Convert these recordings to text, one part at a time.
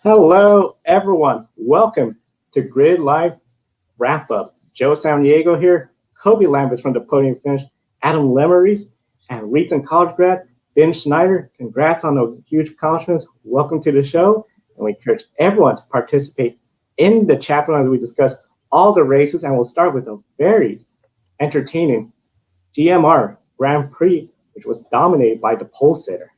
Hello, everyone. Welcome to Grid Live Wrap Up. Joe San Diego here, Kobe Lambert from the Podium Finish, Adam Lemeries, and recent college grad Ben Schneider. Congrats on the huge accomplishments. Welcome to the show, and we encourage everyone to participate in the chapter as we discuss all the races, and we'll start with a very entertaining GMR Grand Prix, which was dominated by the pole sitter.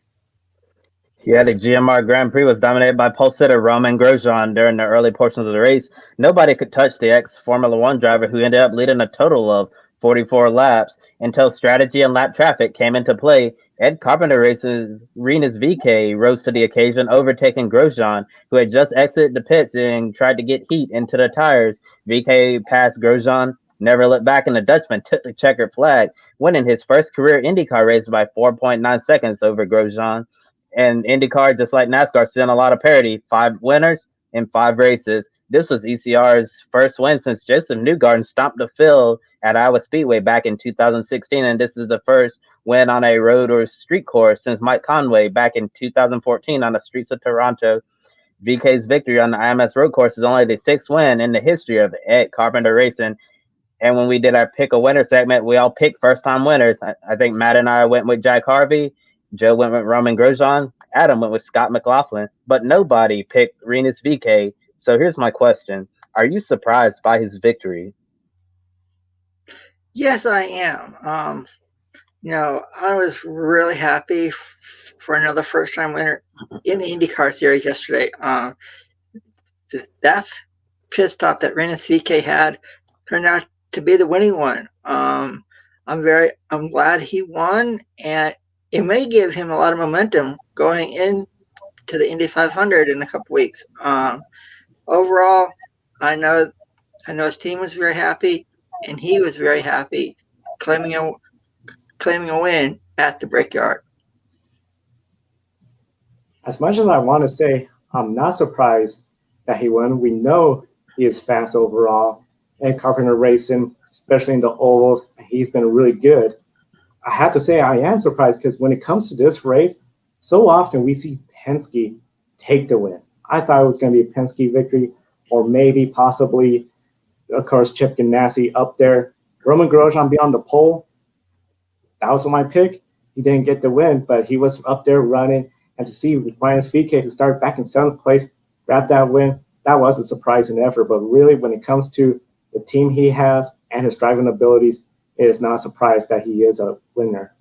Yeah, the GMR Grand Prix was dominated by pole sitter Romain Grosjean during the early portions of the race. Nobody could touch the ex-Formula One driver who ended up leading a total of 44 laps until strategy and lap traffic came into play. Ed Carpenter Race's Rinus VeeKay rose to the occasion, overtaking Grosjean, who had just exited the pits and tried to get heat into the tires. VeeKay passed Grosjean, never looked back, and the Dutchman took the checkered flag, winning his first career IndyCar race by 4.9 seconds over Grosjean. And IndyCar, just like NASCAR, seen a lot of parity. 5 winners in 5 races. This was ECR's first win since Joseph Newgarden stomped the field at Iowa Speedway back in 2016, and this is the first win on a road or street course since Mike Conway back in 2014 on the streets of Toronto. VeeKay's victory on the IMS road course is only the 6th win in the history of Ed Carpenter Racing. And when we did our pick a winner segment, we all picked first-time winners. I think Matt and I went with Jack Harvey. Joe went with Romain Grosjean. Adam went with Scott McLaughlin, but nobody picked Rinus VeeKay. So here's my question. Are you surprised by his victory? Yes, I am. I was really happy for another first-time winner in the IndyCar series yesterday. That pit stop that Rinus VeeKay had turned out to be the winning one. I'm glad he won, and it may give him a lot of momentum going into the Indy 500 in a couple weeks. Overall, I know his team was very happy, and he was very happy, claiming a win at the Brickyard. As much as I want to say, I'm not surprised that he won. We know he is fast overall, and Carpenter Racing, especially in the ovals, he's been really good. I have to say I am surprised because when it comes to this race, so often we see Penske take the win. I thought it was going to be a Penske victory, or maybe possibly, of course, Chip Ganassi up there. Romain Grosjean be on the pole. That was my pick. He didn't get the win, but he was up there running. And to see Rinus VeeKay, who started back in 7th place, grab that win, that was a surprising effort. But really, when it comes to the team he has and his driving abilities, it is not a surprise that he is a winner.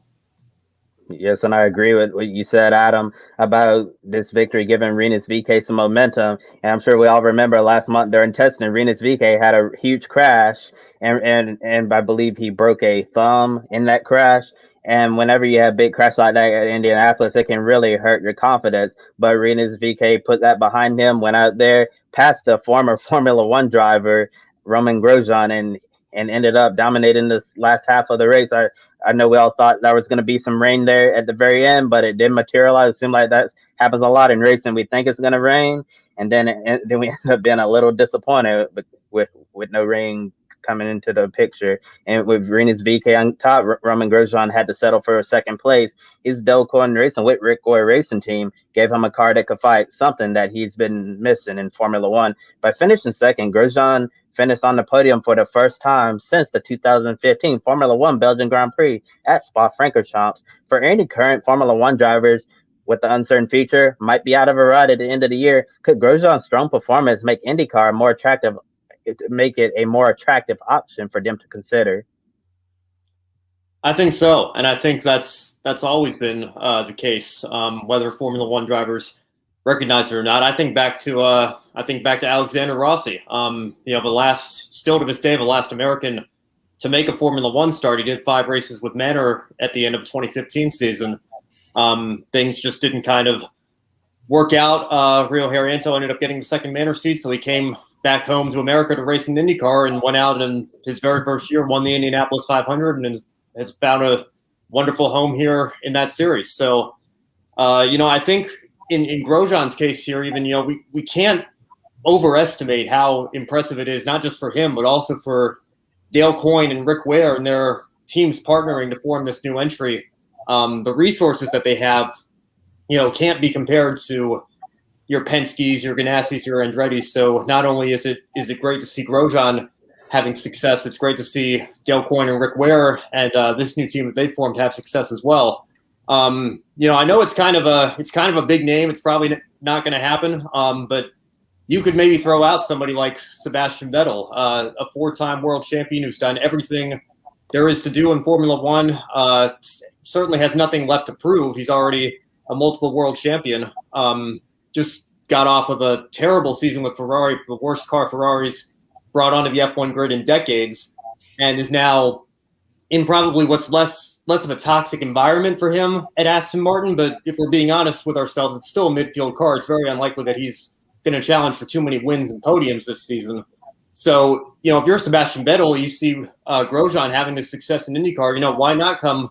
Yes, and I agree with what you said, Adam, about this victory giving Rinus VeeKay some momentum. And I'm sure we all remember last month during testing, Rinus VeeKay had a huge crash, and I believe he broke a thumb in that crash. And whenever you have big crash like that at Indianapolis, it can really hurt your confidence. But Rinus VeeKay put that behind him, went out there, passed the former Formula One driver, Romain Grosjean, and ended up dominating this last half of the race. I know we all thought there was going to be some rain there at the very end, but it didn't materialize. It seemed like that happens a lot in racing. We think it's going to rain, and then we end up being a little disappointed with no rain coming into the picture. And with Rinus VeeKay on top, Romain Grosjean had to settle for a 2nd place. His Delcoin Racing with Rick Goy Racing team gave him a car that could fight, something that he's been missing in Formula One. By finishing 2nd, Grosjean finished on the podium for the first time since the 2015 Formula One Belgian Grand Prix at Spa-Francorchamps. For any current Formula One drivers with the uncertain future might be out of a ride at the end of the year, could Grosjean's strong performance make IndyCar more attractive, make it a more attractive option for them to consider? I think so, and I think that's always been the case, whether Formula One drivers recognize it or not. I think back to Alexander Rossi. Still to this day, the last American to make a Formula One start. He did 5 races with Manor at the end of the 2015 season. Things just didn't kind of work out. Rio Harriento ended up getting the 2nd Manor seat, so he came back home to America to race in IndyCar and went out in his very first year, won the Indianapolis 500, and has found a wonderful home here in that series. So, I think in Grosjean's case here, even, we can't overestimate how impressive it is, not just for him, but also for Dale Coyne and Rick Ware and their teams partnering to form this new entry. The resources that they have, can't be compared to your Penske's, your Ganassis, your Andretti's. So not only is it great to see Grosjean having success, it's great to see Dale Coyne and Rick Ware and this new team that they formed have success as well. I know it's kind of a big name. It's probably not going to happen, but you could maybe throw out somebody like Sebastian Vettel, a 4-time world champion who's done everything there is to do in Formula One. Certainly has nothing left to prove. He's already a multiple world champion. Just got off of a terrible season with Ferrari, the worst car Ferrari's brought onto the F1 grid in decades, and is now in probably what's less of a toxic environment for him at Aston Martin. But if we're being honest with ourselves, it's still a midfield car. It's very unlikely that he's going to challenge for too many wins and podiums this season. So, if you're Sebastian Vettel, you see Grosjean having this success in IndyCar, why not come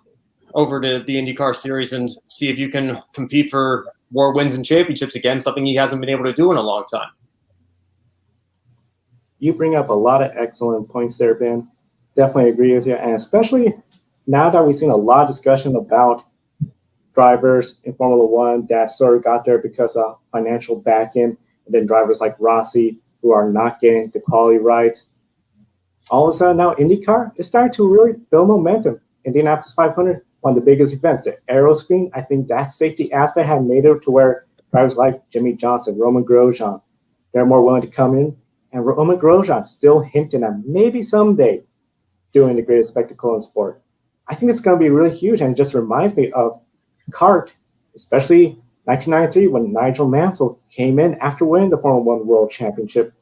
over to the IndyCar series and see if you can compete for more wins and championships again, something he hasn't been able to do in a long time. You bring up a lot of excellent points there, Ben. Definitely agree with you. And especially now that we've seen a lot of discussion about drivers in Formula One that sort of got there because of financial backing, and then drivers like Rossi who are not getting the quality right. All of a sudden now IndyCar is starting to really build momentum. Indianapolis 500, one of the biggest events. The aero screen, I think that safety aspect had made it to where drivers like Jimmy Johnson, Romain Grosjean, they're more willing to come in. And Romain Grosjean still hinting at maybe someday doing the greatest spectacle in sport. I think it's going to be really huge, and it just reminds me of kart, especially 1993 when Nigel Mansell came in after winning the Formula One World Championship.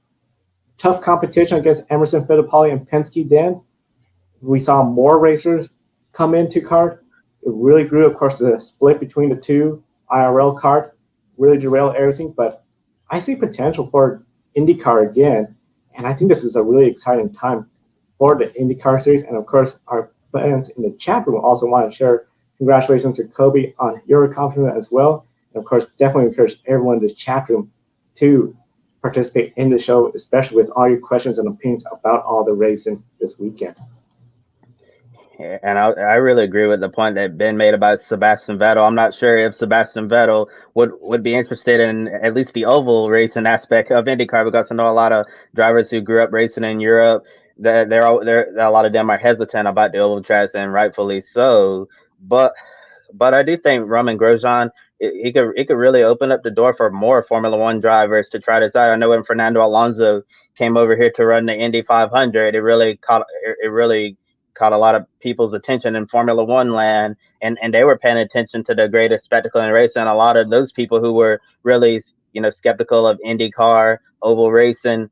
Tough competition against Emerson Fittipaldi and Penske then. We saw more racers come into kart. It really grew, of course, the split between the two, IRL kart, really derailed everything. But I see potential for IndyCar again, and I think this is a really exciting time for the IndyCar series. And of course, our fans in the chat room also want to share congratulations to Kobe on your accomplishment as well. And of course, definitely encourage everyone in the chat room to participate in the show, especially with all your questions and opinions about all the racing this weekend. And I really agree with the point that Ben made about Sebastian Vettel. I'm not sure if Sebastian Vettel would be interested in at least the oval racing aspect of IndyCar, because I know a lot of drivers who grew up racing in Europe, they're a lot of them are hesitant about the oval tracks, and rightfully so. But I do think Romain Grosjean, it could really open up the door for more Formula One drivers to try this out. I know when Fernando Alonso came over here to run the Indy 500, it really caught a lot of people's attention in Formula One land, and they were paying attention to the greatest spectacle in racing. A lot of those people who were really, skeptical of IndyCar, oval racing,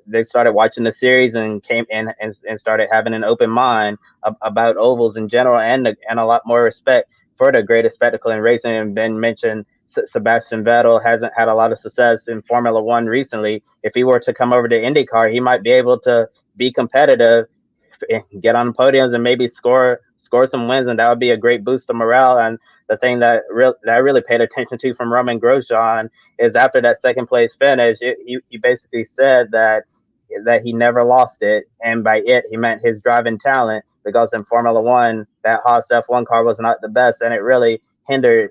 they started watching the series and came in and started having an open mind about ovals in general, and a lot more respect for the greatest spectacle in racing. And Ben mentioned Sebastian Vettel hasn't had a lot of success in Formula One recently. If he were to come over to IndyCar, he might be able to be competitive, get on podiums, and maybe score some wins, and that would be a great boost of morale. And the thing that I really paid attention to from Romain Grosjean is after that second place finish, he basically said that he never lost it, and by it he meant his driving talent, because in Formula One that Haas F1 car was not the best, and it really hindered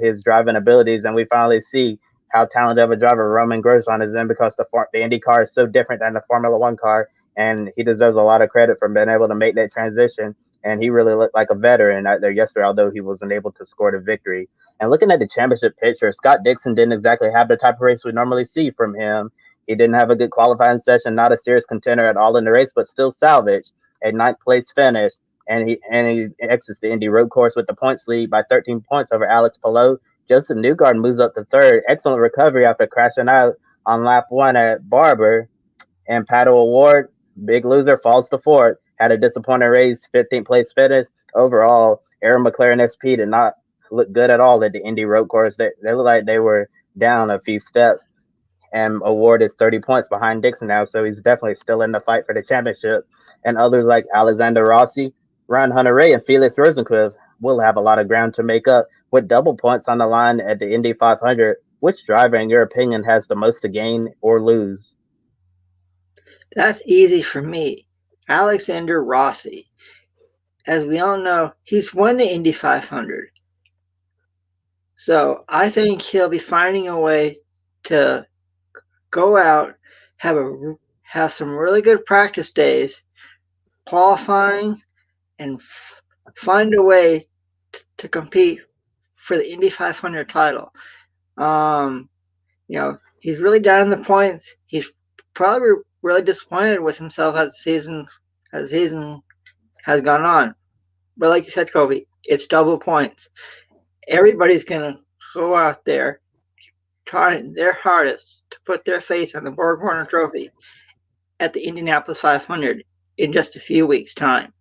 his driving abilities. And we finally see how talented of a driver Romain Grosjean is in, because the Indy car is so different than the Formula One car. And he deserves a lot of credit for being able to make that transition. And he really looked like a veteran out there yesterday, although he wasn't able to score the victory. And looking at the championship picture, Scott Dixon didn't exactly have the type of race we normally see from him. He didn't have a good qualifying session, not a serious contender at all in the race, but still salvaged a 9th place finish. And he exits the Indy road course with the points lead by 13 points over Alex Palou. Joseph Newgarden moves up to 3rd. Excellent recovery after crashing out on lap 1 at Barber. And Pato O'Ward, big loser, falls to 4th. Had a disappointing race, 15th place finish. Overall, Aaron McLaren SP did not look good at all at the Indy road course. They looked like they were down a few steps. And O'Ward is 30 points behind Dixon now, so he's definitely still in the fight for the championship. And others like Alexander Rossi, Ryan Hunter-Reay, and Felix Rosenqvist will have a lot of ground to make up. With double points on the line at the Indy 500, which driver, in your opinion, has the most to gain or lose? That's easy for me. Alexander Rossi. As we all know, he's won the Indy 500. So I think he'll be finding a way to go out, have some really good practice days, qualifying, and find a way to compete for the Indy 500 title. He's really down in the points. He's probably really disappointed with himself as the season has gone on. But like you said, Kobe, it's double points. Everybody's going to go out there trying their hardest to put their face on the Borg Warner Trophy at the Indianapolis 500 in just a few weeks' time.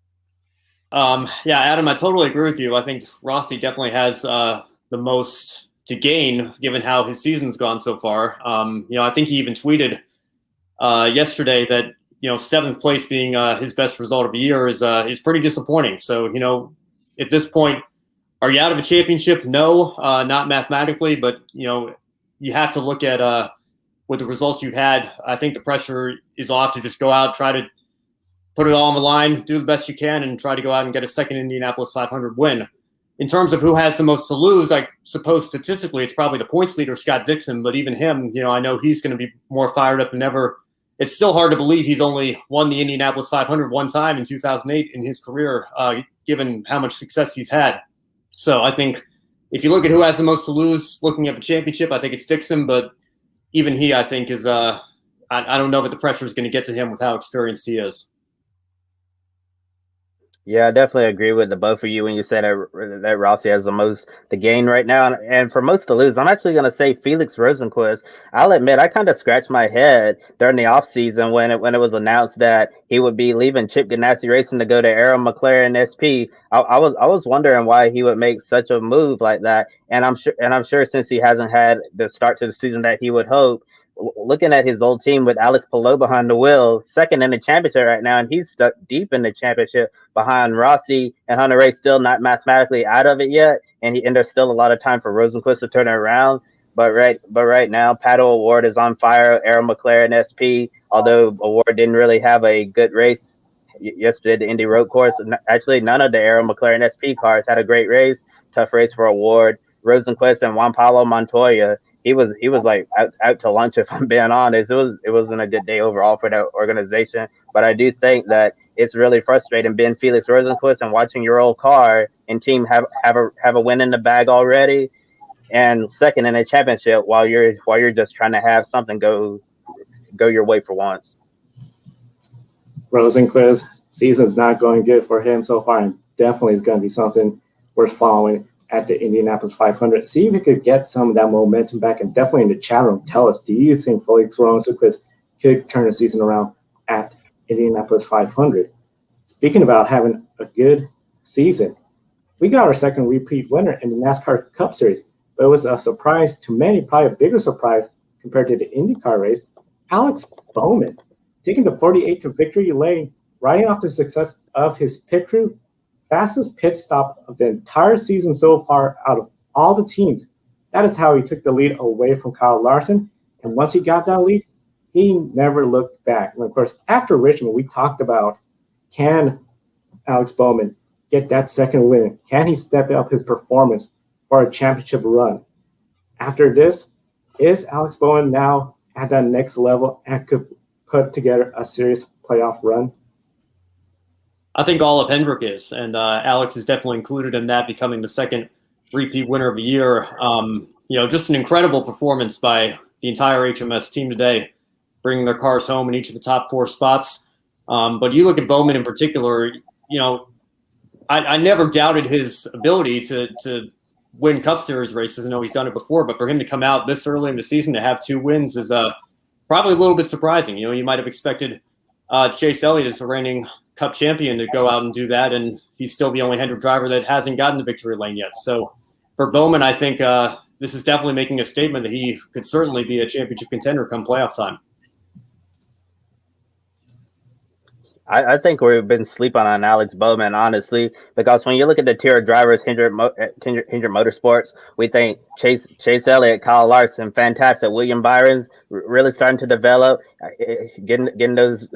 Yeah, Adam, I totally agree with you. I think Rossi definitely has the most to gain given how his season's gone so far. I think he even tweeted yesterday that seventh place being his best result of the year is pretty disappointing. So at this point, are you out of a championship? No, not mathematically, but you have to look at with the results you've had. I think the pressure is off to just go out, try to put it all on the line, do the best you can, and try to go out and get a second Indianapolis 500 win. In terms of who has the most to lose, I suppose statistically it's probably the points leader, Scott Dixon, but even him, I know he's going to be more fired up than ever. It's still hard to believe he's only won the Indianapolis 500 one time in 2008 in his career, given how much success he's had. So I think if you look at who has the most to lose looking at the championship, I think it's Dixon, but even he, I think, is I don't know that the pressure is going to get to him with how experienced he is. Yeah, I definitely agree with the both of you when you said that Rossi has the most to gain right now. And for most to lose, I'm actually going to say Felix Rosenqvist. I'll admit, I kind of scratched my head during the offseason when it was announced that he would be leaving Chip Ganassi Racing to go to Arrow McLaren SP. I was wondering why he would make such a move like that. And I'm sure since he hasn't had the start to the season that he would hope, looking at his old team with Alex Palou behind the wheel, second in the championship right now, and he's stuck deep in the championship behind Rossi and Hunter Ray, still not mathematically out of it yet, and there's still a lot of time for Rosenqvist to turn it around. But right now, Pato Award is on fire. Arrow McLaren SP, although Award didn't really have a good race yesterday at the Indy Road Course. Actually, none of the Arrow McLaren SP cars had a great race. Tough race for Award. Rosenqvist and Juan Pablo Montoya, he was like out to lunch, if I'm being honest. It wasn't a good day overall for that organization. But I do think that it's really frustrating being Felix Rosenqvist and watching your old car and team have a win in the bag already and second in a championship while you're just trying to have something go your way for once. Rosenqvist, season's not going good for him so far, and definitely is going to be something worth following at the Indianapolis 500. See if we could get some of that momentum back, and definitely in the chat room, tell us, do you think Felix Rosenqvist could turn the season around at Indianapolis 500? Speaking about having a good season, we got our second repeat winner in the NASCAR Cup Series, but it was a surprise to many, probably a bigger surprise compared to the IndyCar race. Alex Bowman taking the 48 to victory lane, riding off the success of his pit crew. Fastest pit stop of the entire season so far out of all the teams. That is how he took the lead away from Kyle Larson. And once he got that lead, he never looked back. And of course, after Richmond, we talked about, can Alex Bowman get that second win? Can he step up his performance for a championship run? After this, is Alex Bowman now at that next level and could put together a serious playoff run? I think all of Hendrick is, and Alex is definitely included in that, becoming the second repeat winner of the year. Just an incredible performance by the entire HMS team today, bringing their cars home in each of the top four spots. But you look at Bowman in particular, I never doubted his ability to win Cup Series races. I know he's done it before, but for him to come out this early in the season to have two wins is probably a little bit surprising. You might have expected Chase Elliott as the reigning Cup champion to go out and do that, and he's still the only Hendrick driver that hasn't gotten the victory lane yet. So for Bowman, I think this is definitely making a statement that he could certainly be a championship contender come playoff time. I think we've been sleeping on Alex Bowman, honestly, because when you look at the tier of drivers, Hendrick Motorsports, we think Chase Elliott, Kyle Larson, fantastic. William Byron's really starting to develop, getting those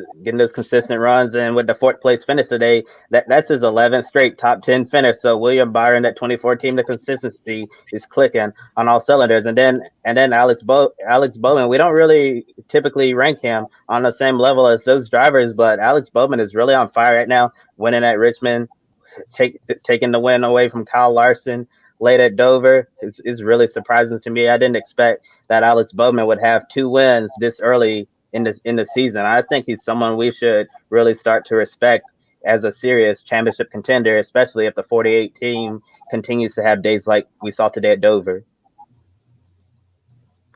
consistent runs, and with the fourth place finish today, that's his 11th straight top 10 finish. So William Byron, that 2014, the consistency is clicking on all cylinders, and then Alex Bowman, we don't really typically rank him on the same level as those drivers, but Alex Bowman is really on fire right now, winning at Richmond, taking the win away from Kyle Larson late at Dover is really surprising to me. I didn't expect that Alex Bowman would have 2 wins this early in the season. I think he's someone we should really start to respect as a serious championship contender, especially if the 48 team continues to have days like we saw today at Dover.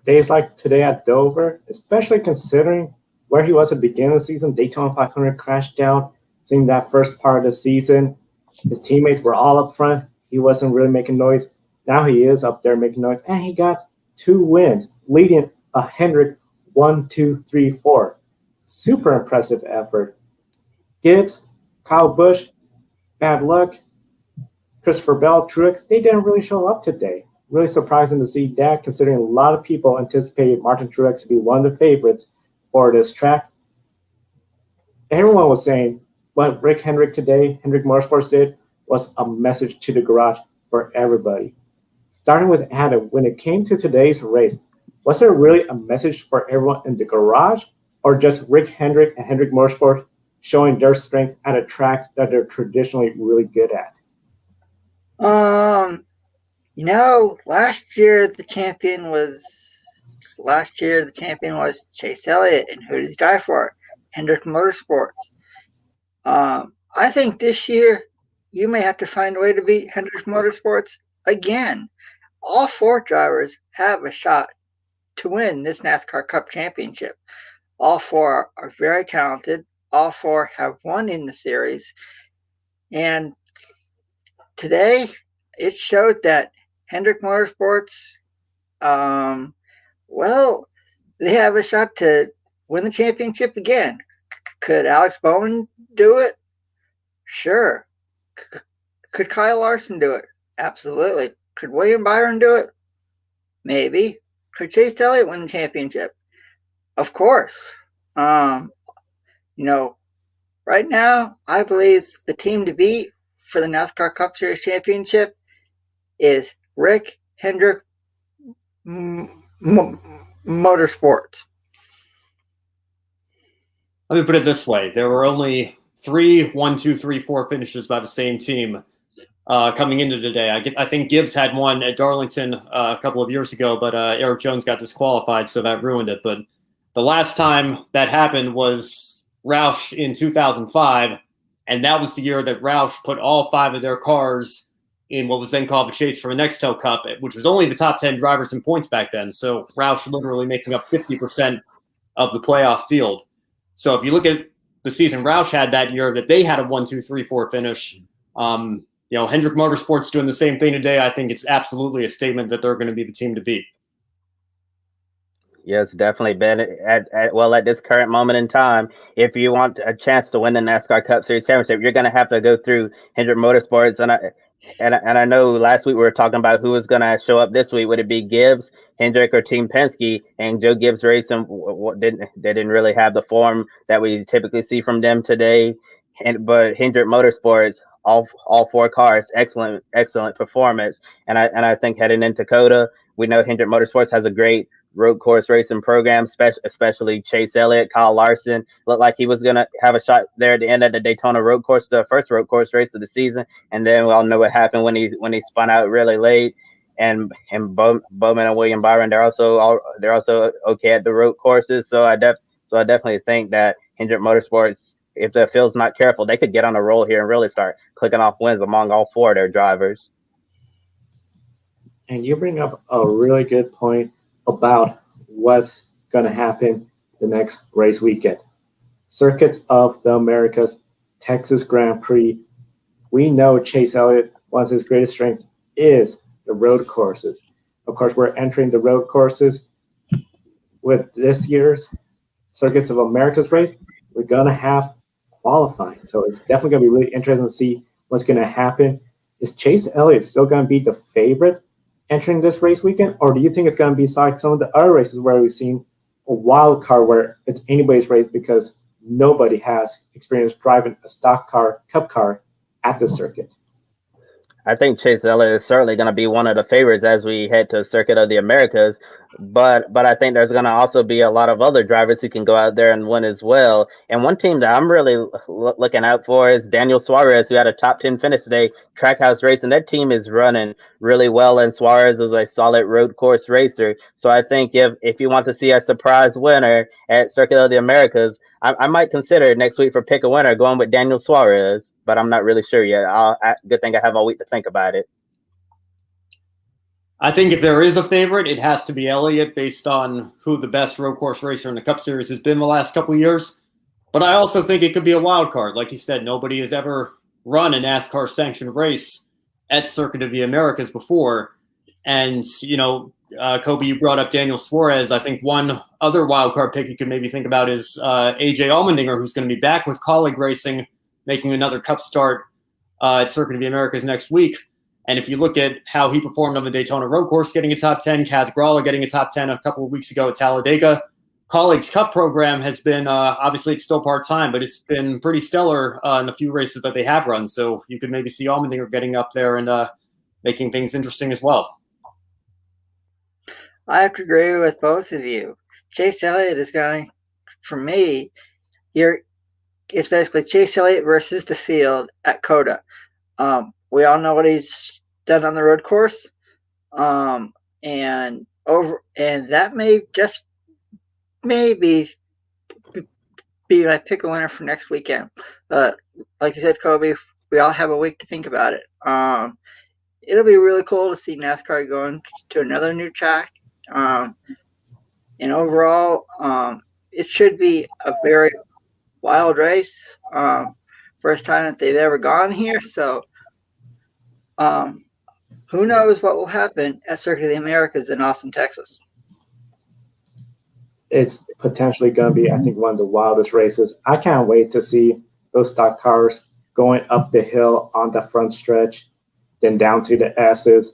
Days like today at Dover, especially considering where he was at the beginning of the season, Daytona 500 crashed out. Seeing that first part of the season, his teammates were all up front. He wasn't really making noise. Now he is up there making noise, and he got 2 wins, leading a Hendrick 1, 2, 3, 4. Super impressive effort. Gibbs, Kyle Busch, bad luck. Christopher Bell, Truex, they didn't really show up today. Really surprising to see that, considering a lot of people anticipated Martin Truex to be one of the favorites for this track. Everyone was saying what Rick Hendrick today, Hendrick Motorsports did, was a message to the garage for everybody. Starting with Adam, when it came to today's race, was there really a message for everyone in the garage, or just Rick Hendrick and Hendrick Motorsport showing their strength at a track that they're traditionally really good at? Last year the champion was Chase Elliott, and who did he drive for? Hendrick Motorsports. I think this year you may have to find a way to beat Hendrick Motorsports again. All 4 drivers have a shot to win this NASCAR Cup Championship. All 4 are very talented. All 4 have won in the series. And today it showed that Hendrick Motorsports, they have a shot to win the championship again. Could Alex Bowman do it? Sure. Could Kyle Larson do it? Absolutely. Could William Byron do it? Maybe. Could Chase Elliott win the championship? Of course. Right now, I believe the team to beat for the NASCAR Cup Series Championship is Rick Hendrick Motorsports. Let me put it this way. There were only 3 1, 2, 3, 4 finishes by the same team coming into today. I think Gibbs had one at Darlington a couple of years ago, but Eric Jones got disqualified, so that ruined it. But the last time that happened was Roush in 2005, and that was the year that Roush put all 5 of their cars in what was then called the Chase for the Nextel Cup, which was only the top 10 drivers in points back then. So Roush literally making up 50% of the playoff field. So if you look at the season Roush had that year, that they had a 1, 2, 3, 4 finish. Hendrick Motorsports doing the same thing today. I think it's absolutely a statement that they're going to be the team to beat. Yes, definitely, Ben. At this current moment in time, if you want a chance to win the NASCAR Cup Series Championship, you're going to have to go through Hendrick Motorsports. And I know last week we were talking about who was going to show up this week. Would it be Gibbs, Hendrick, or Team Penske? And Joe Gibbs Racing didn't really have the form that we typically see from them today. But Hendrick Motorsports, all 4 cars, excellent performance. And I think heading into COTA, we know Hendrick Motorsports has a great road course racing program, especially Chase Elliott, Kyle Larson looked like he was going to have a shot there at the end of the Daytona road course, the first road course race of the season. And then we all know what happened when he spun out really late. And Bowman and William Byron, they're also okay at the road courses. So I definitely think that Hendrick Motorsports, if the field's not careful, they could get on a roll here and really start clicking off wins among all 4 of their drivers. And you bring up a really good point about what's going to happen the next race weekend. Circuits of the Americas, Texas Grand Prix. We know Chase Elliott, one of his greatest strengths is the road courses. Of course, we're entering the road courses with this year's Circuits of Americas race. We're going to have qualifying. So it's definitely going to be really interesting to see what's going to happen. Is Chase Elliott still going to be the favorite entering this race weekend, or do you think it's going to be like some of the other races where we've seen a wild card where it's anybody's race because nobody has experience driving a stock car, cup car at the circuit? I think Chase Elliott is certainly going to be one of the favorites as we head to Circuit of the Americas. But I think there's going to also be a lot of other drivers who can go out there and win as well. And one team that I'm really looking out for is Daniel Suarez, who had a top 10 finish today, Trackhouse race, and that team is running really well. And Suarez is a solid road course racer. So I think if you want to see a surprise winner at Circuit of the Americas, I might consider next week for pick a winner going with Daniel Suarez, but I'm not really sure yet. Good thing I have all week to think about it. I think if there is a favorite, it has to be Elliott based on who the best road course racer in the Cup Series has been the last couple of years. But I also think it could be a wild card. Like you said, nobody has ever run a NASCAR sanctioned race at Circuit of the Americas before. And, Kobe, you brought up Daniel Suarez. I think one other wild card pick you could maybe think about is AJ Allmendinger, who's going to be back with Colleague Racing, making another Cup start at Circuit of the Americas next week. And if you look at how he performed on the Daytona road course, getting a top 10, Kaz Grala getting a top 10 a couple of weeks ago at Talladega, Colleague's Cup program has been, obviously it's still part-time, but it's been pretty stellar in the few races that they have run. So you could maybe see Allmendinger getting up there and making things interesting as well. I have to agree with both of you. Chase Elliott is going, for me, it's basically Chase Elliott versus the field at COTA. We all know what he's done on the road course, and that may just maybe be my pick a winner for next weekend. Like you said, Kobe, we all have a week to think about it. It'll be really cool to see NASCAR going to another new track. And overall, it should be a very wild race. First time that they've ever gone here. So who knows what will happen at Circuit of the Americas in Austin, Texas. It's potentially going to be, I think, one of the wildest races. I can't wait to see those stock cars going up the hill on the front stretch, then down to the S's.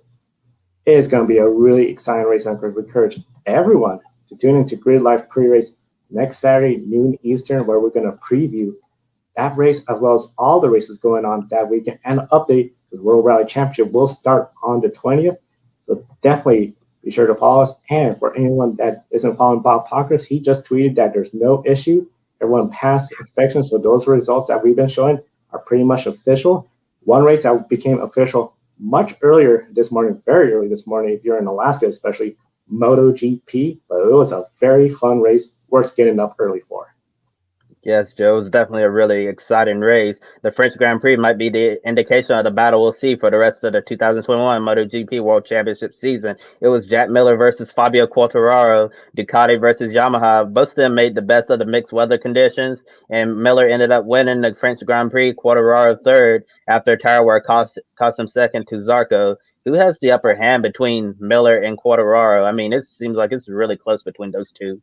It is going to be a really exciting race. I'm going to encourage everyone to tune into Grid Life pre-race next Saturday, noon Eastern, where we're going to preview that race as well as all the races going on that weekend and update the World Rally Championship will start on the 20th. So definitely be sure to follow us. And for anyone that isn't following Bob Pockers, he just tweeted that there's no issues. Everyone passed inspection. So those results that we've been showing are pretty much official. One race that became official much earlier this morning, very early this morning, if you're in Alaska, especially MotoGP, but it was a very fun race worth getting up early for. Yes, Joe, it was definitely a really exciting race. The French Grand Prix might be the indication of the battle we'll see for the rest of the 2021 MotoGP World Championship season. It was Jack Miller versus Fabio Quartararo, Ducati versus Yamaha. Both of them made the best of the mixed weather conditions, and Miller ended up winning the French Grand Prix, Quartararo third, after tire wear cost him second to Zarco. Who has the upper hand between Miller and Quartararo? I mean, it seems like it's really close between those two.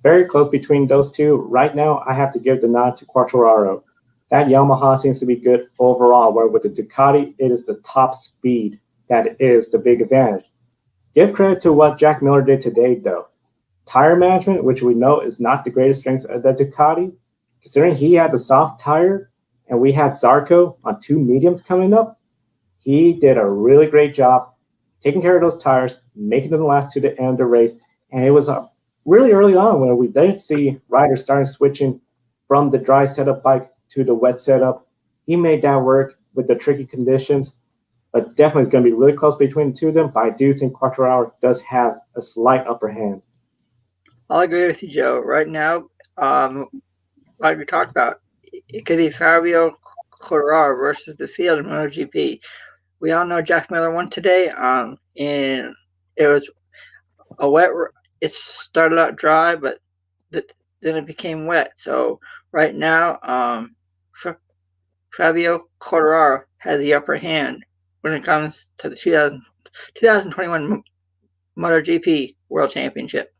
Very close between those two. Right now, I have to give the nod to Quartararo. That Yamaha seems to be good overall, where with the Ducati, it is the top speed that is the big advantage. Give credit to what Jack Miller did today, though. Tire management, which we know is not the greatest strength of the Ducati, considering he had the soft tire and we had Zarco on two mediums coming up, he did a really great job taking care of those tires, making them last to the end of the race, and it was really early on when we did see riders starting switching from the dry setup bike to the wet setup. He made that work with the tricky conditions, but definitely it's going to be really close between the two of them. But I do think Quartararo does have a slight upper hand. I'll agree with you, Joe. Right now, like we talked about, it could be Fabio Quartararo versus the field in MotoGP. We all know Jack Miller won today, and it was a wet. It started out dry, but then it became wet. So right now, Fabio Quartararo has the upper hand when it comes to the 2021 MotoGP World Championship.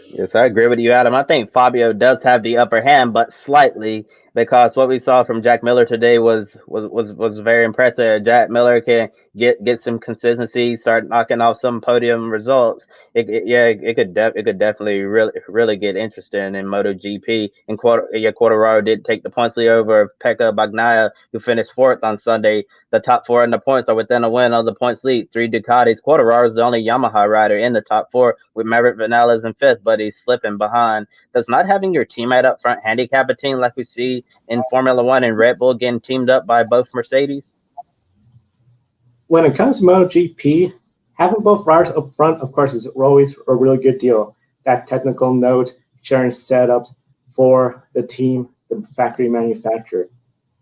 Yes, I agree with you, Adam. I think Fabio does have the upper hand, but slightly, because what we saw from Jack Miller today was very impressive. Jack Miller can get some consistency, start knocking off some podium results. It could definitely really get interesting in MotoGP. And Quartararo did take the points lead over Pecco Bagnaia, who finished fourth on Sunday. The top four in the points are within a win of the points lead. 3 Ducatis. Quartararo is the only Yamaha rider in the top four, with Maverick Vinales in fifth, but he's slipping behind. Does not having your teammate up front handicap a team like we see in Formula One and Red Bull getting teamed up by both Mercedes? When it comes to MotoGP, having both riders up front, of course, is always a really good deal. That technical note, sharing setups for the team, the factory manufacturer.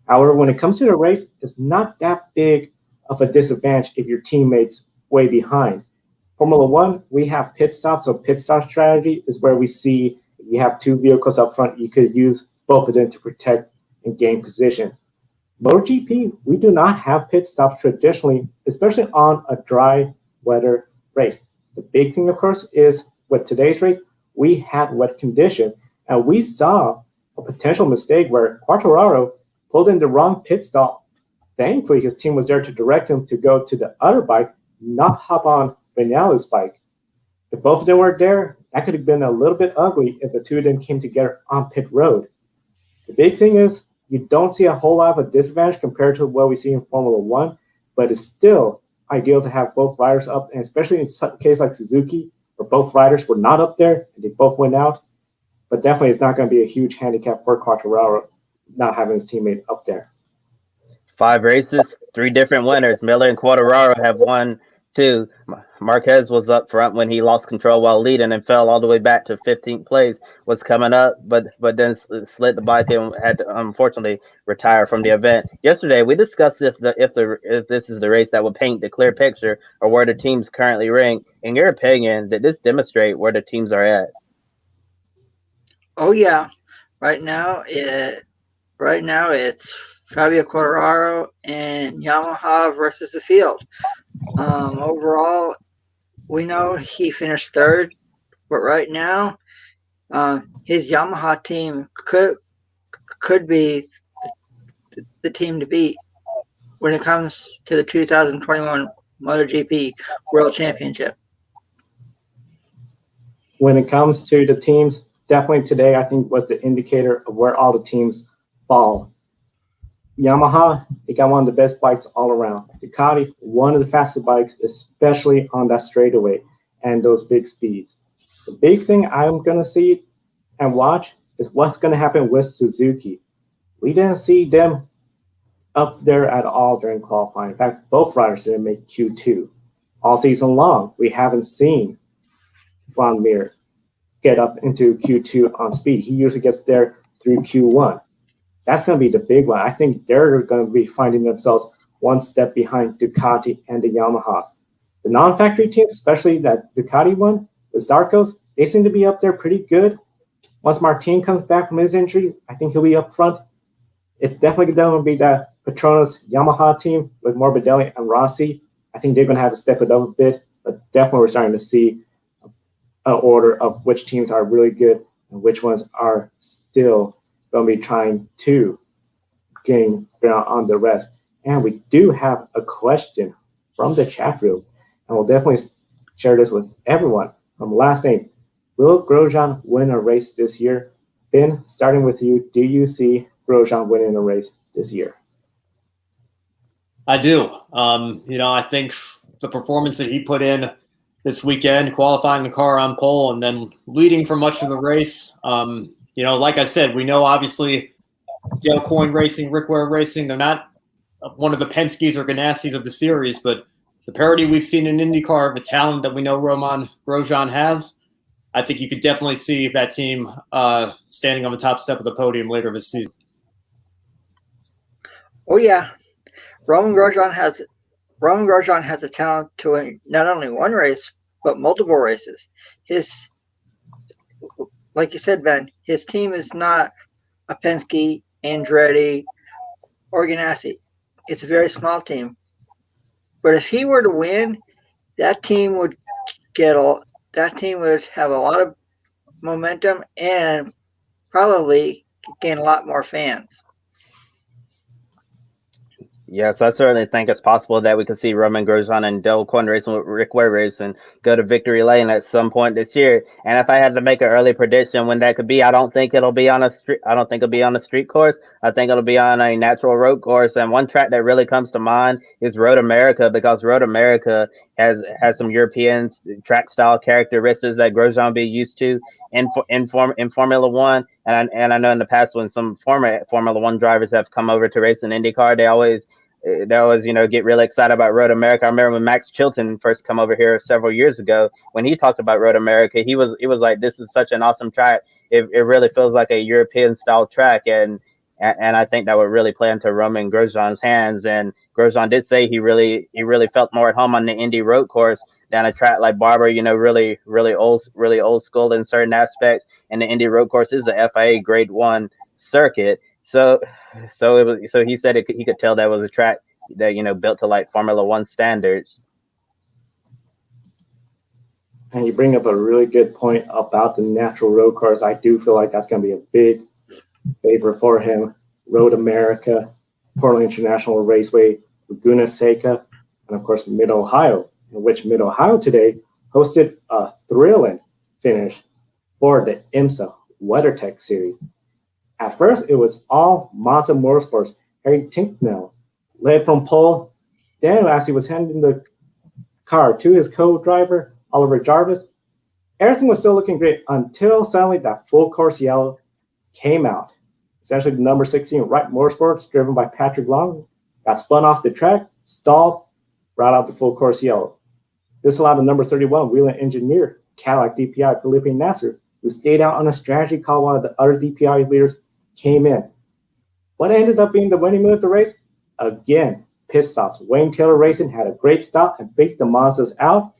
However, when it comes to the race, it's not that big of a disadvantage if your teammate's way behind. Formula One, we have pit stops. So pit stop strategy is where we see if you have two vehicles up front, you could use both of them to protect and gain positions. MotoGP, we do not have pit stops traditionally, especially on a dry weather race. The big thing, of course, is with today's race, we had wet conditions, and we saw a potential mistake where Quartararo pulled in the wrong pit stop. Thankfully, his team was there to direct him to go to the other bike, not hop on Vinales' bike. If both of them were there, that could have been a little bit ugly if the two of them came together on pit road. The big thing is you don't see a whole lot of a disadvantage compared to what we see in Formula One, but it's still ideal to have both riders up, and especially in a case like Suzuki, where both riders were not up there and they both went out. But definitely it's not going to be a huge handicap for Quartararo not having his teammate up there. 5 races, 3 different winners. Miller and Quartararo have won 2. Marquez was up front when he lost control while leading and fell all the way back to 15th place. Was coming up, but then slid the bike and had to unfortunately retire from the event. Yesterday, we discussed if this is the race that would paint the clear picture or where the teams currently rank. In your opinion, did this demonstrate where the teams are at? Oh yeah, right now it's Fabio Quartararo and Yamaha versus the field. Overall, we know he finished third, but right now, his Yamaha team could be the team to beat when it comes to the 2021 MotoGP World Championship. When it comes to the teams, definitely today I think was the indicator of where all the teams fall. Yamaha, they got one of the best bikes all around. Ducati, one of the fastest bikes, especially on that straightaway and those big speeds. The big thing I'm going to see and watch is what's going to happen with Suzuki. We didn't see them up there at all during qualifying. In fact, both riders didn't make Q2. All season long, we haven't seen Ron Mir get up into Q2 on speed. He usually gets there through Q1. That's going to be the big one. I think they're going to be finding themselves one step behind Ducati and the Yamahas. The non-factory teams, especially that Ducati one with Zarcos, they seem to be up there pretty good. Once Martin comes back from his injury, I think he'll be up front. It's definitely going to be that Petronas Yamaha team with Morbidelli and Rossi. I think they're going to have to step it up a bit, but definitely we're starting to see an order of which teams are really good and which ones are still going to be trying to gain ground on the rest. And we do have a question from the chat room, and we'll definitely share this with everyone. From last name, will Grosjean win a race this year? Ben, starting with you, do you see Grosjean winning a race this year? I do. I think the performance that he put in this weekend, qualifying the car on pole and then leading for much of the race, like I said, we know obviously Dale Coyne Racing, Rick Ware Racing, they're not one of the Penske's or Ganassis of the series, but the parity we've seen in IndyCar, the talent that we know Romain Grosjean has, I think you could definitely see that team standing on the top step of the podium later this season. Oh yeah, Romain Grosjean has the talent to win not only one race but multiple races. Like you said, Ben, his team is not a Penske, Andretti, or Ganassi. It's a very small team. But if he were to win, that team would have a lot of momentum and probably gain a lot more fans. Yes, I certainly think it's possible that we could see Romain Grosjean and Dale Coyne racing with Rick Ware racing go to victory lane at some point this year. And if I had to make an early prediction when that could be, I don't think it'll be on a street. I don't think it'll be on a street course. I think it'll be on a natural road course. And one track that really comes to mind is Road America, because Road America has some European track style characteristics that Grosjean be used to in Formula One. And I know in the past when some former Formula One drivers have come over to race in IndyCar, they always get really excited about Road America. I remember when Max Chilton first come over here several years ago, when he talked about Road America, he was like, this is such an awesome track. It really feels like a European style track. And I think that would really play into Romain Grosjean's hands. And Grosjean did say he really felt more at home on the Indy road course than a track like Barber, really old school in certain aspects. And the Indy road course is a FIA Grade 1 circuit. So he said he could tell that was a track that built to like Formula One standards. And you bring up a really good point about the natural road course. I do feel like that's going to be a big favor for him. Road America, Portland International Raceway, Laguna Seca, and of course Mid-Ohio, in which Mid-Ohio today hosted a thrilling finish for the Imsa Weathertech series. At first, it was all Mazda Motorsports. Harry Tinknell led from pole. Then, as he was handing the car to his co-driver, Oliver Jarvis, everything was still looking great until suddenly that full course yellow came out. Essentially, the number 16 Wright Motorsports, driven by Patrick Long, got spun off the track, stalled, brought out the full course yellow. This allowed the number 31 Whelen engineer, Cadillac DPI Felipe Nasser, who stayed out on a strategy call while the other DPI leaders came in. What ended up being the winning move of the race? Again, pit stops. Wayne Taylor Racing had a great stop and faked the Mazdas out,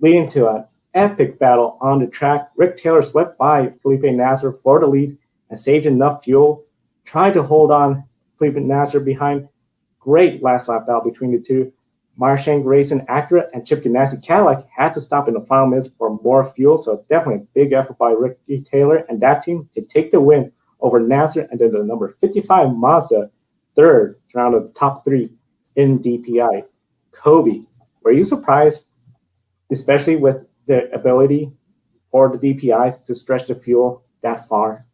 leading to an epic battle on the track. Rick Taylor swept by Felipe Nasser for the lead and saved enough fuel, tried to hold on Felipe Nasser behind. Great last lap battle between the two. Marshank Racing Acura and Chip Ganassi Cadillac had to stop in the final minutes for more fuel, so definitely a big effort by Ricky Taylor and that team to take the win over Nasser, and then the number 55 Mazda, third round of the top three in DPI. Kobe, were you surprised, especially with the ability for the DPIs to stretch the fuel that far?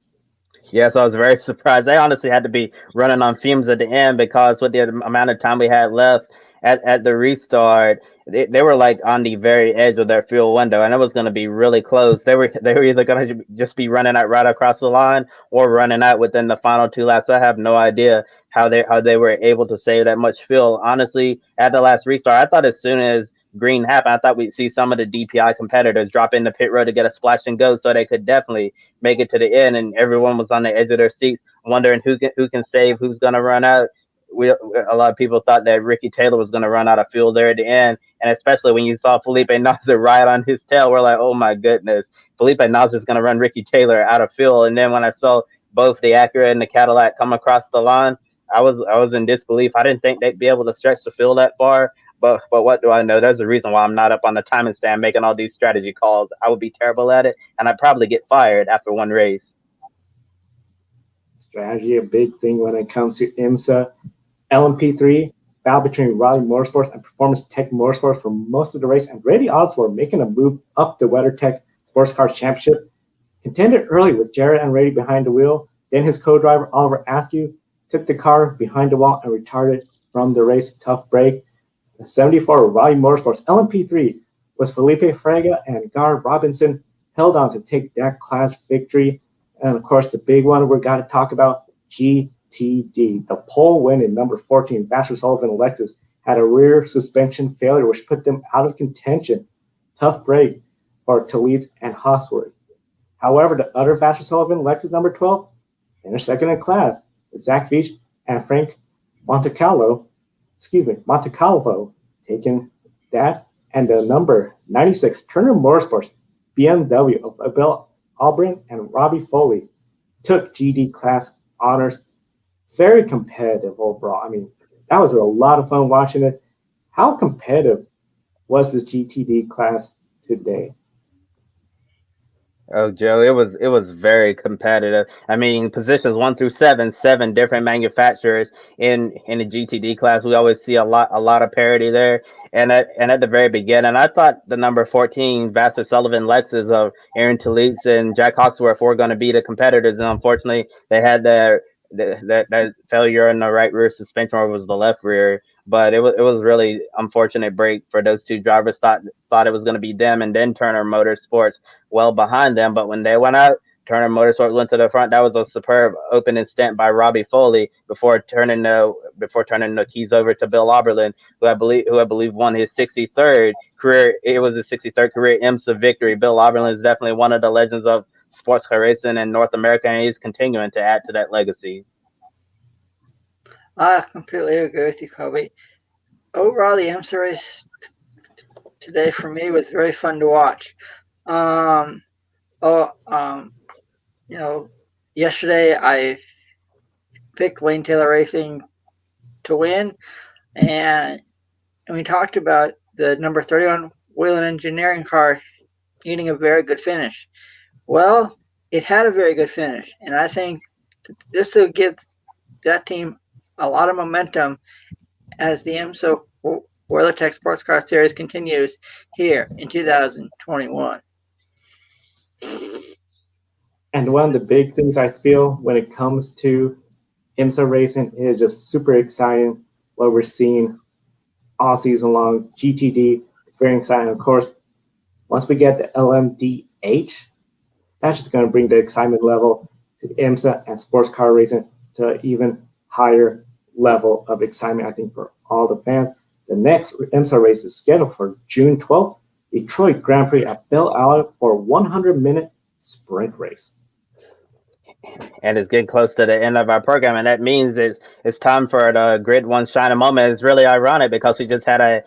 Yes, I was very surprised. They honestly had to be running on fumes at the end, because with the amount of time we had left at the restart, they were like on the very edge of their fuel window, and it was going to be really close. They were either going to just be running out right across the line or running out within the final 2 laps. I have no idea how they were able to save that much fuel. Honestly, at the last restart, I thought as soon as green happened, I thought we'd see some of the DPI competitors drop in the pit road to get a splash and go, so they could definitely make it to the end. And everyone was on the edge of their seats, wondering who can save, who's going to run out. A lot of people thought that Ricky Taylor was going to run out of fuel there at the end, and especially when you saw Felipe Nasser ride on his tail, we're like, oh my goodness, Felipe Nasser is going to run Ricky Taylor out of fuel. And then when I saw both the Acura and the Cadillac come across the line, I was in disbelief. I didn't think they'd be able to stretch the field that far. But what do I know? There's a reason why I'm not up on the timing stand making all these strategy calls. I would be terrible at it, and I'd probably get fired after one race. Strategy, a big thing when it comes to IMSA. LMP3, battle between Raleigh Motorsports and Performance Tech Motorsports for most of the race, and Grady Osborne making a move up the WeatherTech Sports Car Championship. Contended early with Jared and Rady behind the wheel. Then his co-driver, Oliver Askew, took the car behind the wall and retarded from the race. Tough break. The 74 Raleigh Motorsports LMP3 was Felipe Frega and Gar Robinson held on to take that class victory. And of course, the big one we're got to talk about, GTD. The pole win in number 14, Vasser Sullivan Lexus, had a rear suspension failure, which put them out of contention. Tough break for Talib and Hosworth. However, the other Vasser Sullivan Lexus number 12 finished second in class, with Zach Veach and Frank Montecalvo taking that, and the number 96 Turner Motorsports BMW of Abel Albrin and Robbie Foley took GD class honors. Very competitive overall. I mean, that was a lot of fun watching it. How competitive was this GTD class today? Oh, Joe, it was very competitive. I mean, positions 1 through 7, 7 different manufacturers in the GTD class. We always see a lot of parity there. And at the very beginning, I thought the number 14 Vassar Sullivan Lexus of Aaron Talitz and Jack Hawksworth were going to be the competitors, and unfortunately, they had that failure in the right rear suspension, or was the left rear. But it was really unfortunate break for those two drivers. Thought it was going to be them, and then Turner Motorsports well behind them. But when they went out, Turner Motorsports went to the front. That was a superb opening stint by Robbie Foley before turning the keys over to Bill Oberlin, who I believe won his 63rd career. It was his 63rd career IMSA victory. Bill Oberlin is definitely one of the legends of sports car racing in North America, and he's continuing to add to that legacy. I completely agree with you, Kobe. Overall, the IMSA race today for me was very fun to watch. Um, oh, yesterday I picked Wayne Taylor Racing to win, and we talked about the number 31 Whelen Engineering car needing a very good finish. Well, it had a very good finish, and I think this will give that team a lot of momentum as the IMSA WeatherTech Sports Car Series continues here in 2021. And one of the big things I feel when it comes to IMSA racing is just super exciting what we're seeing all season long. GTD, very exciting. Of course, once we get the LMDH, that's just going to bring the excitement level to IMSA and sports car racing to an even higher level of excitement, I think, for all the fans. The next IMSA race is scheduled for June 12th, Detroit Grand Prix at Belle Isle for a 100-minute sprint race. And it's getting close to the end of our program, and that means it's time for the Grid One Shining Moment. It's really ironic because we just had a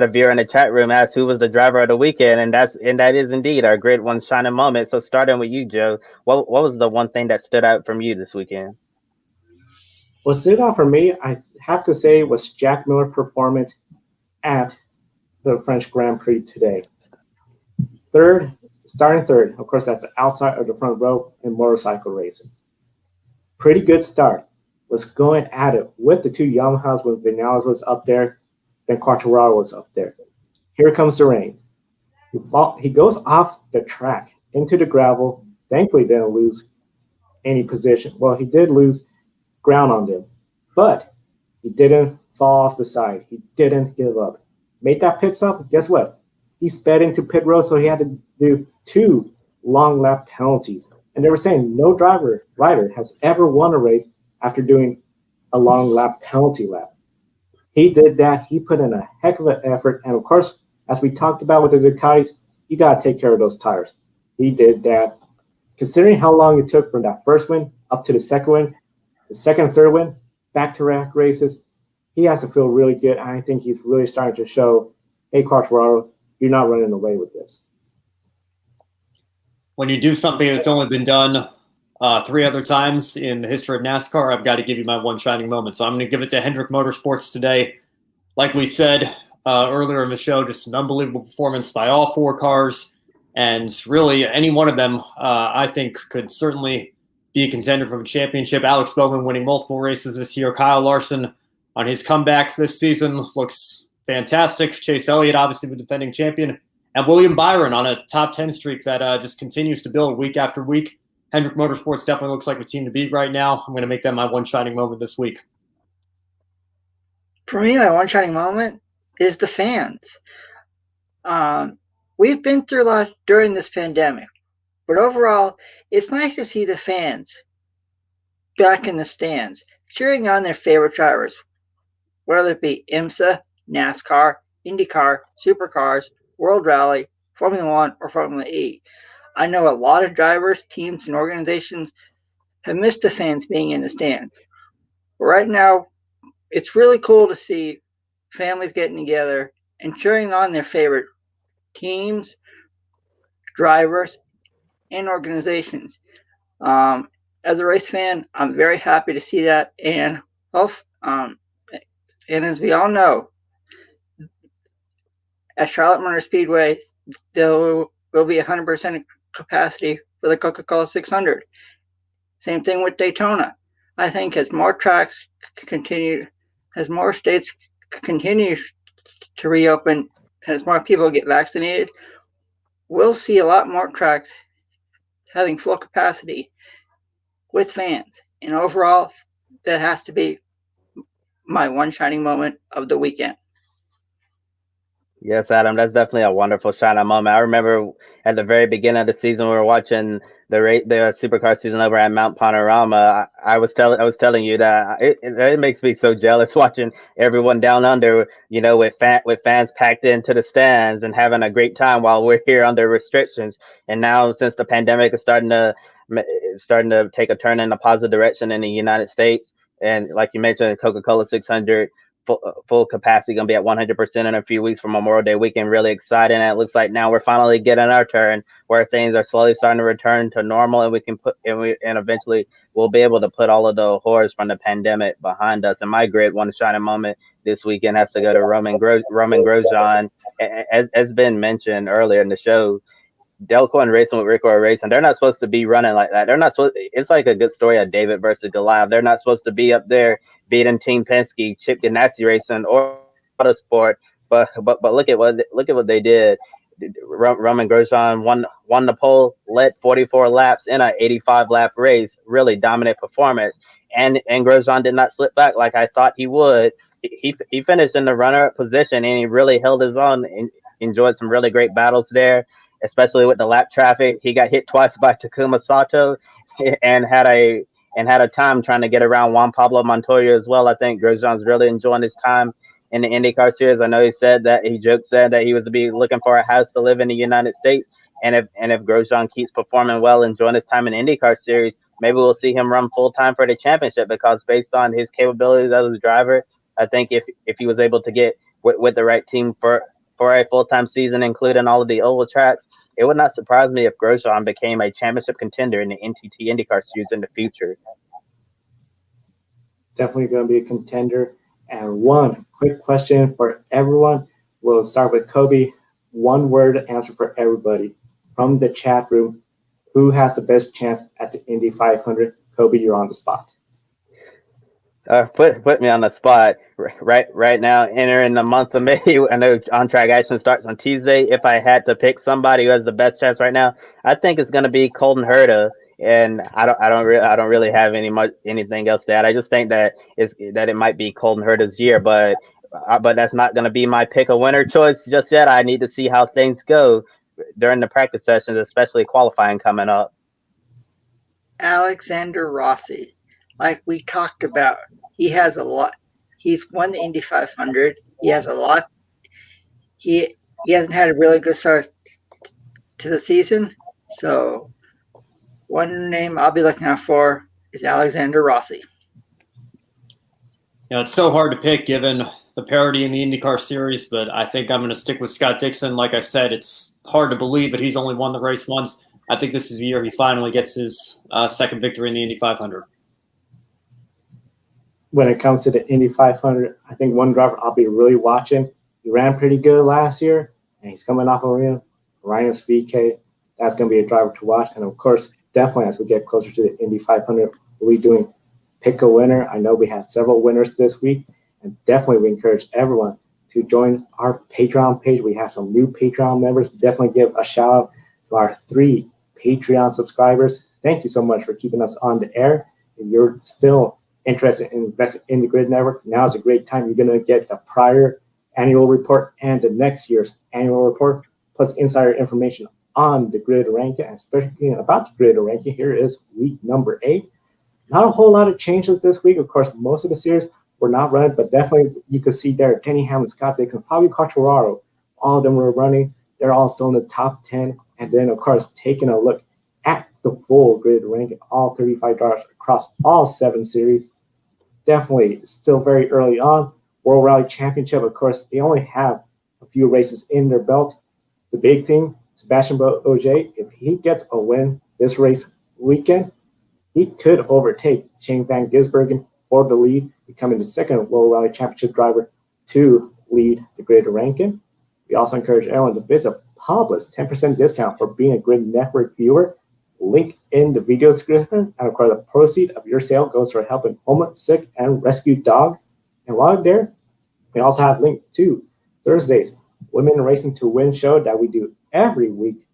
viewer in the chat room ask who was the driver of the weekend, and that is indeed our Grid One Shining Moment. So starting with you, Joe, what was the one thing that stood out from you this weekend? What stood out for me, I have to say, was Jack Miller's performance at the French Grand Prix today. Starting third, of course, that's outside of the front row in motorcycle racing. Pretty good start. Was going at it with the two Yamahas when Vinales was up there, then Quartararo was up there. Here comes the rain. He goes off the track into the gravel. Thankfully, didn't lose any position. Well, he did lose ground on them, but he didn't fall off the side. He didn't give up. Made that pit stop. Guess what? He sped into pit road, so he had to do 2 long lap penalties. And they were saying no rider has ever won a race after doing a long lap penalty lap. He did that. He put in a heck of an effort. And of course, as we talked about with the Ducatis, you got to take care of those tires. He did that. Considering how long it took from that first win up to the second win, the second and third win, back-to-back races, he has to feel really good. And I think he's really starting to show, hey, Quartararo, you're not running away with this. When you do something that's only been done 3 other times in the history of NASCAR, I've got to give you my one shining moment. So I'm going to give it to Hendrick Motorsports today. Like we said earlier in the show, just an unbelievable performance by all 4 cars. And really, any one of them, I think, could certainly be a contender for a championship. Alex Bowman winning multiple races this year. Kyle Larson on his comeback this season looks fantastic. Chase Elliott, obviously the defending champion. And William Byron on a top 10 streak that just continues to build week after week. Hendrick Motorsports definitely looks like the team to beat right now. I'm going to make that my one shining moment this week. For me, my one shining moment is the fans. We've been through a lot during this pandemic, but overall, it's nice to see the fans back in the stands, cheering on their favorite drivers, whether it be IMSA, NASCAR, IndyCar, Supercars, World Rally, Formula One, or Formula E. I know a lot of drivers, teams, and organizations have missed the fans being in the stands. But right now, it's really cool to see families getting together and cheering on their favorite teams, drivers, and organizations. As a race fan, I'm very happy to see that. And as we all know, at Charlotte Motor Speedway, there will be 100% capacity for the Coca-Cola 600. Same thing with Daytona. I think as more tracks continue, as more states continue to reopen, as more people get vaccinated, we'll see a lot more tracks having full capacity with fans. And overall, that has to be my one shining moment of the weekend. Yes, Adam, that's definitely a wonderful shining moment. I remember at the very beginning of the season, we were watching the supercar season over at Mount Panorama. I was telling you that it makes me so jealous watching everyone down under, with fans packed into the stands and having a great time while we're here under restrictions. And now, since the pandemic is starting to take a turn in a positive direction in the United States, and like you mentioned, Coca-Cola 600. Full capacity, going to be at 100% in a few weeks for Memorial Day weekend. Really exciting. And it looks like now we're finally getting our turn where things are slowly starting to return to normal, and we can and eventually we'll be able to put all of the horrors from the pandemic behind us. And my great one shining moment this weekend has to go to Romain Grosjean. As been mentioned earlier in the show, Delco and Racing with Rick or Racing, they're not supposed to be running like that. They're not supposed. It's like a good story of David versus Goliath. They're not supposed to be up there beating Team Penske, Chip Ganassi Racing, or Autosport. But look at what they did. Romain Grosjean won the pole, led 44 laps in an 85 lap race. Really dominant performance, and Grosjean did not slip back like I thought he would. He finished in the runner-up position, and he really held his own and enjoyed some really great battles there, especially with the lap traffic. He got hit twice by Takuma Sato and had a time trying to get around Juan Pablo Montoya as well. I think Grosjean's really enjoying his time in the IndyCar series. I know he said that he was to be looking for a house to live in the United States. And if Grosjean keeps performing well, enjoying his time in IndyCar series, maybe we'll see him run full time for the championship, because based on his capabilities as a driver, I think if he was able to get with the right team for a full-time season, including all of the oval tracks, it would not surprise me if Grosjean became a championship contender in the NTT IndyCar series in the future. Definitely going to be a contender. And one quick question for everyone. We'll start with Kobe. One word answer for everybody from the chat room. Who has the best chance at the Indy 500? Kobe, you're on the spot. Put me on the spot right now. Entering the month of May, I know on-track action starts on Tuesday. If I had to pick somebody who has the best chance right now, I think it's going to be Colton Herta. And I don't really have anything else to add. I just think that it might be Colton Herta's year, but that's not going to be my pick a winner choice just yet. I need to see how things go during the practice sessions, especially qualifying coming up. Alexander Rossi, like we talked about, he has a lot. He's won the Indy 500. He has a lot. He hasn't had a really good start to the season. So one name I'll be looking out for is Alexander Rossi. It's so hard to pick given the parity in the IndyCar series, but I think I'm going to stick with Scott Dixon. Like I said, it's hard to believe, but he's only won the race once. I think this is the year he finally gets his second victory in the Indy 500. When it comes to the Indy 500, I think one driver I'll be really watching. He ran pretty good last year, and he's coming off a win. Rinus VeeKay. That's going to be a driver to watch. And, of course, definitely as we get closer to the Indy 500, we'll be doing pick a winner. I know we had several winners this week, and definitely we encourage everyone to join our Patreon page. We have some new Patreon members. Definitely give a shout out to our 3 Patreon subscribers. Thank you so much for keeping us on the air. If you're still interested in investing in the Grid Network, now is a great time. You're going to get the prior annual report and the next year's annual report, plus insider information on the Grid ranking, and especially about the Grid ranking. Here is week number 8. Not a whole lot of changes this week. Of course, most of the series were not run, but definitely you could see there Denny Hamlin, Scott Dixon, Fabio Quartararo, all of them were running. They're all still in the top 10. And then, of course, taking a look at the full Grid ranking, all 35 drivers across all 7 series. Definitely still very early on. World Rally Championship, of course, they only have a few races in their belt. The big thing, Sebastian Vettel, if he gets a win this race weekend, he could overtake Shane Van Gisbergen for the lead, becoming the second World Rally Championship driver to lead the Grid ranking. We also encourage everyone to visit Publis 10% discount for being a Grid Network viewer. Link in the video description. And of course, the proceed of your sale goes for helping homeless, sick, and rescued dogs. And while you're there, we also have link to Thursdays Women Racing to Win show that we do every week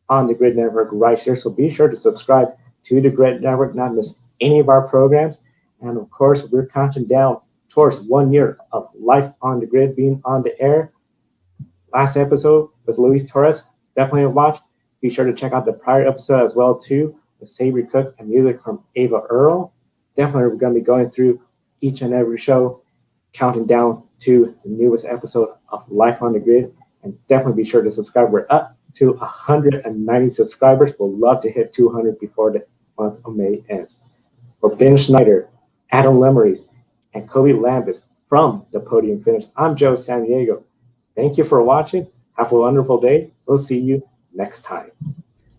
on the Grid Network right here. So be sure to subscribe to the Grid Network, not miss any of our programs. And of course, we're counting down towards 1 year of Life on the Grid being on the air. Last episode with Luis Torres, definitely a watch. Be sure to check out the prior episode as well too, with Savory Cook and music from Ava Earl. Definitely we're going to be going through each and every show, counting down to the newest episode of Life on the Grid. And definitely be sure to subscribe. We're up to 190 subscribers. We'll love to hit 200 before the month of May ends. For Ben Schneider, Adam Lemeries, and Kobe Lambis from the Podium Finish, I'm Joe San Diego. Thank you for watching. Have a wonderful day. We'll see you next time.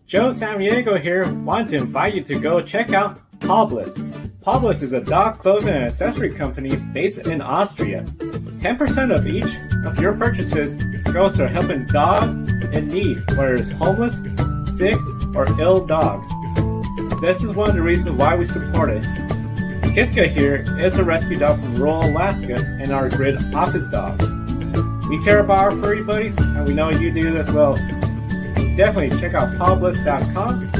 Joe San Diego here. Want to invite you to go check out Publis. Publis is a dog clothing and accessory company based in Austria. 10% of each of your purchases goes to helping dogs in need, whether it's homeless, sick, or ill dogs. This is one of the reasons why we support it. Kiska here is a rescue dog from rural Alaska and our Grid office dog. We care about our furry buddies, and we know you do as well. Definitely check out Publis.com.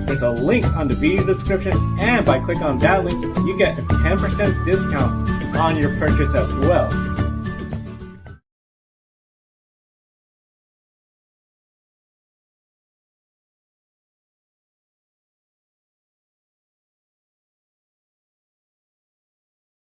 There's a link on the video description, and by clicking on that link, you get a 10% discount on your purchase as well.